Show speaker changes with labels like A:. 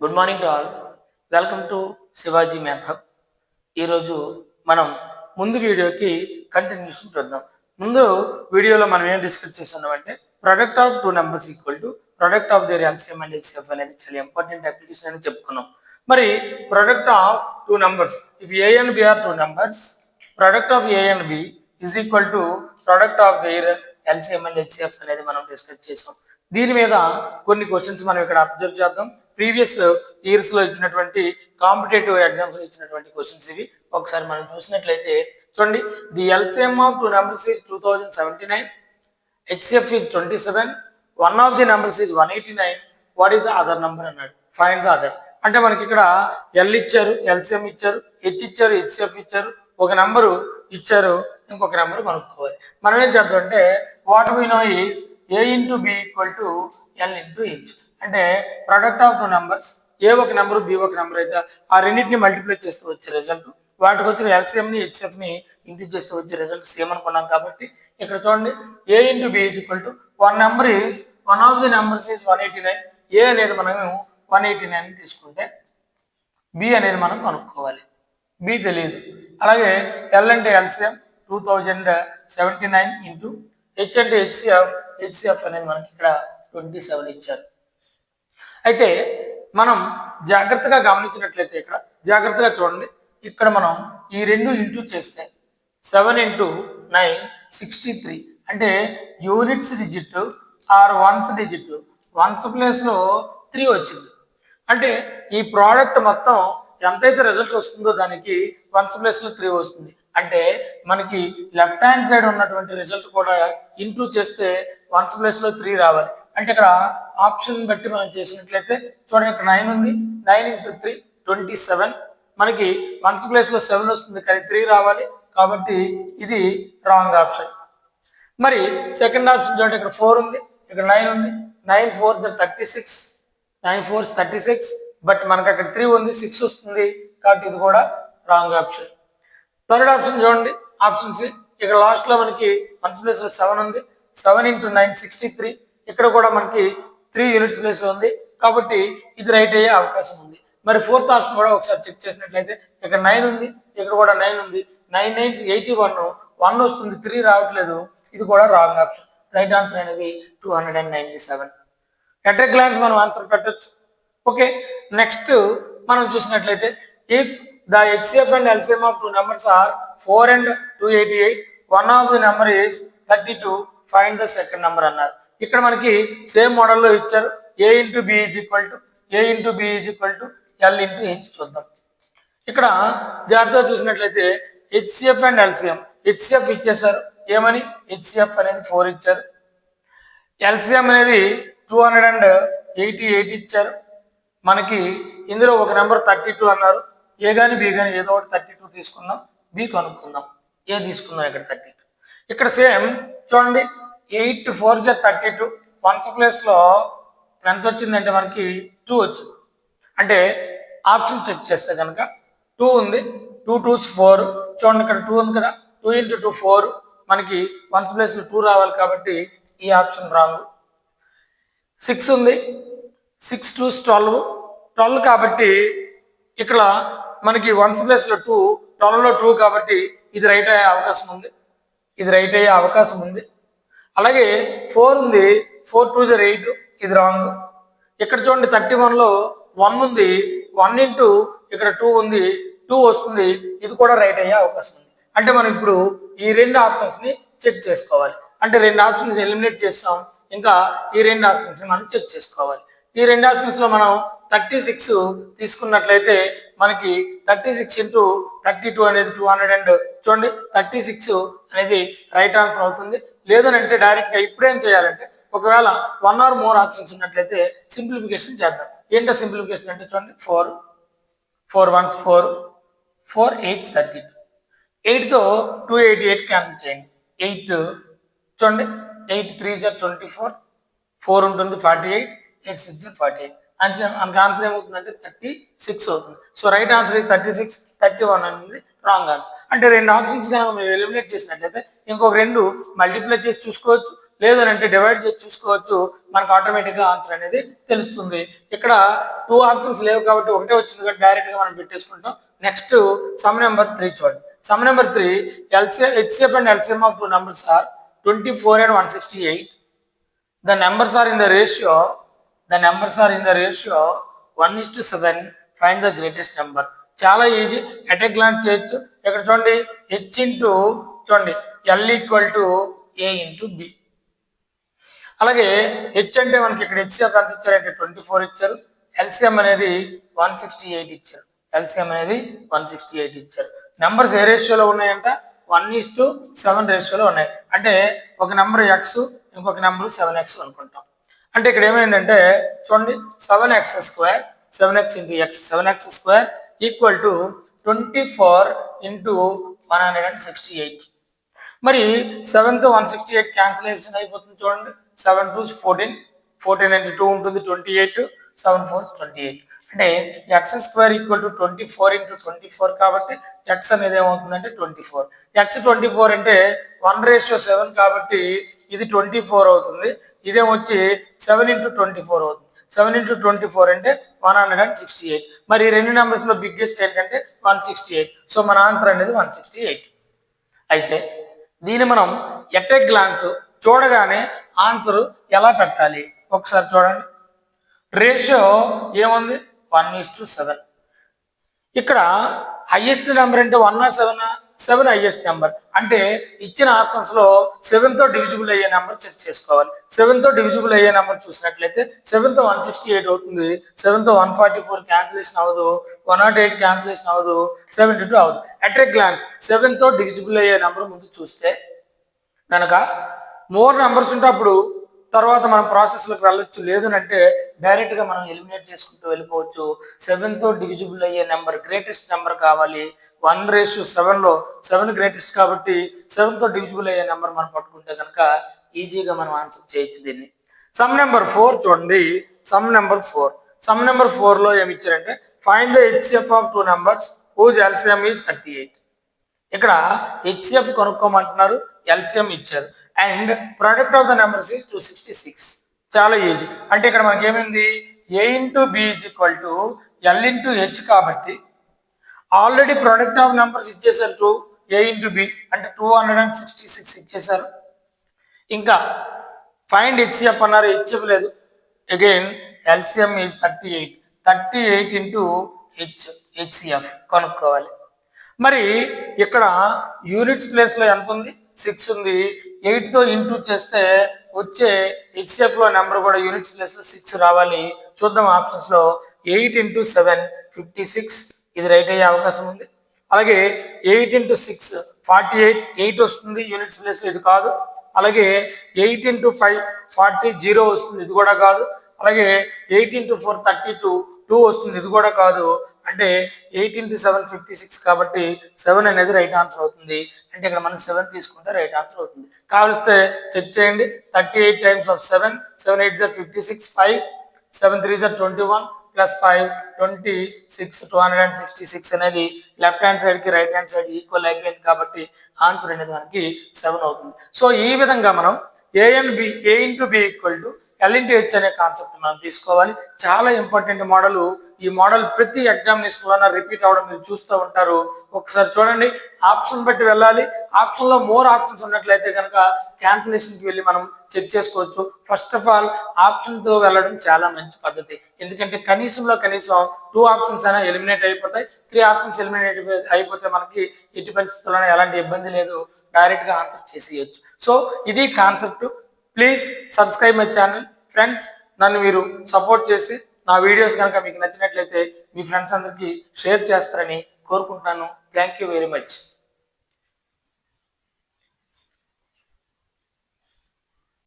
A: Good morning to all. Welcome to Shivaji math hub. ఈరోజు మనం ముందు వీడియోకి కంటిన్యూషన్ చూద్దాం. ముందు వీడియోలో మనం ఏం డిస్కస్ చేస్తున్నామంటే product of two numbers equal to product of their LCM and HCF అనేది చాలా ఇంపార్టెంట్ అప్లికేషన్ అని చెప్పుకున్నాం. మరి product of two numbers, if a and b are two numbers, product of a and b is equal to product of their LCM and HCF అనేది మనం discuss చేసాం. దీని మీద కొన్ని క్వశ్చన్స్ మనం ఇక్కడ అబ్జర్వ్ చేద్దాం. ప్రీవియస్ ఇయర్స్ లో ఇచ్చినటువంటి కాంపిటేటివ్ ఎగ్జామ్స్ లో ఇచ్చినటువంటి క్వశ్చన్స్ ఇవి. ఒకసారి మనం చూసినట్లయితే చూడండి, the LCM of two numbers is 2079, HCF is 27, one of the numbers is 189, what is the other number అన్నాడు, ఫైండ్ ద అదర్. అంటే మనకి ఇక్కడ ఎల్ ఇచ్చారు, ఎల్సిఎం ఇచ్చారు, హెచ్ ఇచ్చారు, హెచ్సిఎఫ్ ఇచ్చారు, ఒక నెంబరు ఇచ్చారు, ఇంకొక నెంబర్ కనుక్కోవాలి. మనం ఏం చేద్దాం అంటే what we know is a into B equal to L into h. అంటే product of two numbers, a ఒక నెంబర్ బి ఒక నెంబర్ అయితే ఆ రెండింటిని మల్టిప్లై చేస్తూ వచ్చే రిజల్ట్, వాటికి వచ్చిన ఎల్సిఎంని హెచ్సిఎఫ్ని ఇంటూ చేస్తూ వచ్చే రిజల్ట్ సేమ్ అనుకున్నాం. కాబట్టి ఇక్కడ చూడండి, A into B equal to one number is, one of the numbers is 189, A అనేది మనము 189 తీసుకుంటే బి అనేది మనం కనుక్కోవాలి, బి తెలియదు. అలాగే ఎల్ అంటే ఎల్సిఎం 2079 ఇంటూ హెచ్ అంటే హెచ్సిఎఫ్, హెచ్సిఎఫ్ అనేది మనకి ఇక్కడ 27 ఇచ్చారు. అయితే మనం జాగ్రత్తగా గమనించినట్లయితే ఇక్కడ జాగ్రత్తగా చూడండి, ఇక్కడ మనం ఈ రెండు ఇంటూ చేస్తే 7 ఇంటూ 9 63, అంటే units digit or ones digit, ones ప్లేస్లో 3 వచ్చింది. అంటే ఈ ప్రోడక్ట్ మొత్తం ఎంతైతే రిజల్ట్ వస్తుందో దానికి వన్స్ ప్లేస్లో 3 వస్తుంది. అంటే మనకి లెఫ్ట్ హ్యాండ్ సైడ్ ఉన్నటువంటి రిజల్ట్ కూడా ఇంటూ చేస్తే వన్స్ ప్లేస్లో 3 రావాలి. అంటే ఇక్కడ ఆప్షన్ బట్టి మనం చేసినట్లయితే చూడండి, ఇక్కడ 9 ఉంది, 9 ఇంటూ 3 27, మనకి వన్స్ ప్లేస్లో 7 వస్తుంది కానీ 3 రావాలి. కాబట్టి ఇది రాంగ్ ఆప్షన్. మరి సెకండ్ ఆప్షన్ చూడండి, ఇక్కడ 4 ఉంది, ఇక్కడ 9 ఉంది, 9 4 36, 9 4 36, బట్ మనకి అక్కడ 3 ఉంది, 6 వస్తుంది. కాబట్టి ఇది కూడా రాంగ్ ఆప్షన్. థర్డ్ ఆప్షన్ చూడండి, ఆప్షన్ సి, ఇక్కడ లాస్ట్లో మనకి వన్స్ ప్లేస్లో 7 ఉంది, 7 ఇంటూ 9 63, ఇక్కడ కూడా మనకి 3 యూనిట్స్ ప్లేస్లో ఉంది. కాబట్టి ఇది రైట్ అయ్యే అవకాశం ఉంది. మరి ఫోర్త్ ఆప్షన్ కూడా ఒకసారి చెక్ చేసినట్లయితే ఇక్కడ 9 ఉంది, ఇక్కడ కూడా 9 ఉంది, 9 9 81, 1 వస్తుంది, 3 రావట్లేదు. ఇది కూడా రాంగ్ ఆప్షన్. రైట్ ఆన్సర్ అనేది 297. ఎట్ ఎ గ్లాన్స్ మనం ఆన్సర్ పెట్టచ్చు. ఓకే, నెక్స్ట్ మనం చూసినట్లయితే if the HCF and LCM of two numbers are 4 and 288, one of the number is 32, find the second number అన్నారు. ఇక్కడ మనకి సేమ్ మోడల్లో ఇచ్చారు, A into B is equal to L into H. చూద్దాం, ఇక్కడ జాగ్రత్తగా చూసినట్లయితే హెచ్సిఎఫ్ అండ్ ఎల్సిఎం, హెచ్సిఎఫ్ ఇచ్చేసారు, ఏమని హెచ్సిఎఫ్ అనేది 4 ఇచ్చారు, ఎల్సిఎం అనేది 288 ఇచ్చారు. మనకి ఇందులో ఒక నెంబర్ 32 అన్నారు. ఏ కానీ బి కానీ ఏదో ఒకటి 32 తీసుకుందాం, బి కనుక్కుందాం. ఏ తీసుకుందాం, ఇక్కడ 32. ఇక్కడ సేమ్ చూడండి, 8 4 32, వన్స్ ప్లేస్లో ఎంత వచ్చిందంటే మనకి 2 వచ్చింది. అంటే ఆప్షన్ చెక్ చేస్తే కనుక 2 ఉంది, 2 2s 4, చూడండి ఇక్కడ 2 ఉంది కదా, 2 ఇంటూ 2 4, మనకి వన్స్ ప్లేస్లో 2 రావాలి. కాబట్టి ఈ ఆప్షన్ రాంగ్. 6 ఉంది, 6 2s 12 కాబట్టి ఇక్కడ మనకి వన్స్ ప్లేస్లో 2, 12లో 2 కాబట్టి ఇది రైట్ అయ్యే అవకాశం ఉంది. అలాగే 4 ఉంది, 4 2s 8, ఇది రాంగ్. ఇక్కడ చూడండి 31లో 1 ఉంది, 1 ఇంటూ ఇక్కడ 2 ఉంది, 2 వస్తుంది, ఇది కూడా రైట్ అయ్యే అవకాశం ఉంది. అంటే మనం ఇప్పుడు ఈ రెండు ఆప్షన్స్ని చెక్ చేసుకోవాలి. అంటే రెండు ఆప్షన్స్ ఎలిమినేట్ చేస్తాం, ఇంకా ఈ రెండు ఆప్షన్స్ని మనం చెక్ చేసుకోవాలి. ఈ రెండు ఆప్షన్స్లో మనం 36 తీసుకున్నట్లయితే మనకి 36 ఇంటూ 32 అనేది 200 అండ్ చూడండి 36 అనేది రైట్ ఆన్సర్ అవుతుంది. లేదనంటే డైరెక్ట్గా ఇప్పుడేం చేయాలంటే ఒకవేళ 1 or more ఆప్షన్స్ ఉన్నట్లయితే సింప్లిఫికేషన్ చేద్దాం. ఏంటో సింప్లిఫికేషన్ అంటే చూడండి, 4 4 1s 4, 4 8s 32, 8తో 288 క్యాన్సిల్ చేయండి. 8 చూడండి, 8 3s 24, 4 ఉంటుంది 48, 8 6 48. మనకి ఆన్సర్ ఏమవుతుందంటే 36 అవుతుంది. సో రైట్ ఆన్సర్ ఇస్ 36, 31 అనేది రాంగ్ ఆన్సర్. అంటే రెండు ఆప్షన్స్ కనుక మేము ఎలిమినేట్ చేసినట్లయితే ఇంకొక రెండు మల్టిప్లై చేసి చూసుకోవచ్చు, లేదు అని అంటే డివైడ్ చేసి చూసుకోవచ్చు. మనకు ఆటోమేటిక్గా ఆన్సర్ అనేది తెలుస్తుంది. ఇక్కడ 2 ఆప్షన్స్ లేవు కాబట్టి ఒకటే వచ్చింది కాబట్టి డైరెక్ట్గా మనం పెట్టేసుకుంటాం. నెక్స్ట్ సమ్ నెంబర్ 3 చూడండి. Some number 3 HCF and LCM of two numbers are 24 and 168. The numbers are in the ratio 1:7. Find the greatest number. చాలా ఈజీ, అట్ ఏ గ్లాన్స్ చేయొచ్చు. ఇక్కడ చూడండి హెచ్ ఇంటూ చూడండి l equal to a into b. అలాగే h అంటే మనకి ఇక్కడ HCF ఎంత ఇచ్చారంటే 24 ఇచ్చారు. ఎల్సిఎం అనేది 168 ఇచ్చారు. నెంబర్స్ ఏ రేషియోలో ఉన్నాయంట 1:7 రేషియోలో ఉన్నాయి. అంటే ఒక నెంబర్ ఎక్స్, ఇంకొక నెంబర్ 7x అనుకుంటాం. అంటే ఇక్కడ ఏమైందంటే చూడండి 7x square 7x into X 7x square equal to 24 into 168. మరి 7తో 168 క్యాన్సిలేషన్ అయిపోతుంది. చూడండి 7 2 14 అంటే 2 ఉంటుంది 28 7 4 28. అంటే X square equal to 24 into 24 కాబట్టి ఎక్స్ అనేది ఏమవుతుందంటే 24. ఎక్స్ 24 అంటే 1:7 కాబట్టి ఇది 24 అవుతుంది. ఇదేమొచ్చి 7 ఇంటూ 24 అవుతుంది. 7 ఇంటూ 24 అంటే 168. మరి ఈ రెండు నెంబర్స్లో బిగ్గెస్ట్ ఏంటంటే 168. సో మన ఆన్సర్ అనేది 168. అయితే దీన్ని మనం ఎట్ ఏ గ్లాన్స్ చూడగానే ఆన్సర్ ఎలా పెట్టాలి ఒకసారి చూడండి. రేషియో ఏముంది 1:7. ఇక్కడ హైయెస్ట్ నెంబర్ అంటే 1/7 హైయెస్ట్ నెంబర్. అంటే ఇచ్చిన ఆప్షన్స్ లో 7తో డివిజిబుల్ అయ్యే నెంబర్ చెక్ చేసుకోవాలి. 7తో డివిజిబుల్ అయ్యే నెంబర్ చూసినట్లయితే 7తో 168 అవుతుంది. 7తో 144 క్యాన్సిలేషన్ అవ్వదు. 108 క్యాన్సిలేషన్ అవ్వదు. 72 అవ్వదు. అట్ ఏ గ్లాన్స్ 7తో డివిజిబుల్ అయ్యే నెంబర్ ముందు చూస్తే కనుక మోర్ నెంబర్స్ ఉంటే అప్పుడు తర్వాత మనం ప్రాసెస్లోకి వెళ్ళొచ్చు. లేదు అంటే డైరెక్ట్గా మనం ఎలిమినేట్ చేసుకుంటూ వెళ్ళిపోవచ్చు. 7తో డివిజిబుల్ అయ్యే నెంబర్ గ్రేటెస్ట్ నెంబర్ కావాలి. 1:7లో 7 గ్రేటెస్ట్ కాబట్టి 7తో డివిజిబుల్ అయ్యే నెంబర్ మనం పట్టుకుంటే కనుక ఈజీగా మనం ఆన్సర్ చేయొచ్చు దీన్ని. సమ్ నెంబర్ 4 చూడండి. సమ్ నెంబర్ 4లో ఏమి ఇచ్చారంటే find the HCF of two numbers whose LCM is 38. ఇక్కడ హెచ్సిఎఫ్ కనుక్కోమంటున్నారు, ఎల్సిఎం ఇచ్చారు. And product of the numbers is 266. చాలా ఈజీ. అంటే ఇక్కడ మనకి ఏమైంది a into B is equal to L into H కాబట్టి ఆల్రెడీ ప్రోడక్ట్ ఆఫ్ నెంబర్స్ ఇచ్చేసారు 2 ఏ ఇంటూ బి అంటే 266 ఇచ్చేసారు. ఇంకా ఫైండ్ హెచ్సిఎఫ్ అన్నారు, హెచ్సిఎఫ్ లేదు. Again LCM is 38 into HCF కనుక్కోవాలి. మరి ఇక్కడ యూనిట్స్ ప్లేస్లో ఎంత ఉంది 6 ఉంది. 8తో ఇంటూ చేస్తే వచ్చే హెచ్సిఎఫ్లో నెంబర్ కూడా యూనిట్స్ ప్లేస్లో 6 రావాలి. చూద్దాం ఆప్షన్స్లో 8 ఇంటూ 7 56 ఇది రైట్ అయ్యే అవకాశం ఉంది. అలాగే 8 ఇంటూ 6 48 8 వస్తుంది యూనిట్స్ ప్లేస్లో, ఇది కాదు. అలాగే 8 ఇంటూ 5 40 0 వస్తుంది, ఇది కూడా కాదు. అలాగే 8 ఇంటూ 4 32 2 వస్తుంది, ఇది కూడా కాదు. అంటే 8 ఇంటూ 7 56 కాబట్టి 7 అనేది రైట్ ఆన్సర్ అవుతుంది. అంటే ఇక్కడ మనం 7 తీసుకుంటే రైట్ ఆన్సర్ అవుతుంది. కావలిస్తే చెక్ చేయండి. 38 టైమ్స్ ఆఫ్ 7 7 8 56 5 7 3 21 ప్లస్ 5 26 266 అనేది లెఫ్ట్ హ్యాండ్ సైడ్ కి రైట్ హ్యాండ్ సైడ్ ఈక్వల్ అయిపోయింది కాబట్టి ఆన్సర్ అనేది మనకి 7 అవుతుంది. సో ఈ విధంగా మనం a into B equal to L into H అనే కాన్సెప్ట్ మనం తీసుకోవాలి. చాలా ఇంపార్టెంట్ మోడల్. ఈ మోడల్ ప్రతి ఎగ్జామినేషన్లోనే రిపీట్ అవ్వడం మీరు చూస్తూ ఉంటారు. ఒకసారి చూడండి, ఆప్షన్ బట్టి వెళ్ళాలి. ఆప్షన్లో మోర్ ఆప్షన్స్ ఉన్నట్లయితే కనుక క్యాన్సిలేషన్కి వెళ్ళి మనం చెక్ చేసుకోవచ్చు. ఫస్ట్ ఆఫ్ ఆల్ ఆప్షన్తో వెళ్ళడం చాలా మంచి పద్ధతి. ఎందుకంటే కనీసం 2 ఆప్షన్స్ అయినా ఎలిమినేట్ అయిపోతాయి. 3 ఆప్షన్స్ ఎలిమినేట్ అయిపోతే మనకి ఎట్టి పరిస్థితుల్లోనే ఎలాంటి ఇబ్బంది లేదు, డైరెక్ట్గా ఆన్సర్ చేసేయచ్చు. సో ఇది concept. Please subscribe my channel. Friends, నన్ను మీరు సపోర్ట్ చేసి నా వీడియోస్ కనుక మీకు నచ్చినట్లయితే మీ ఫ్రెండ్స్ అందరికీ షేర్ చేస్తారని కోరుకుంటున్నాను. Thank you very much.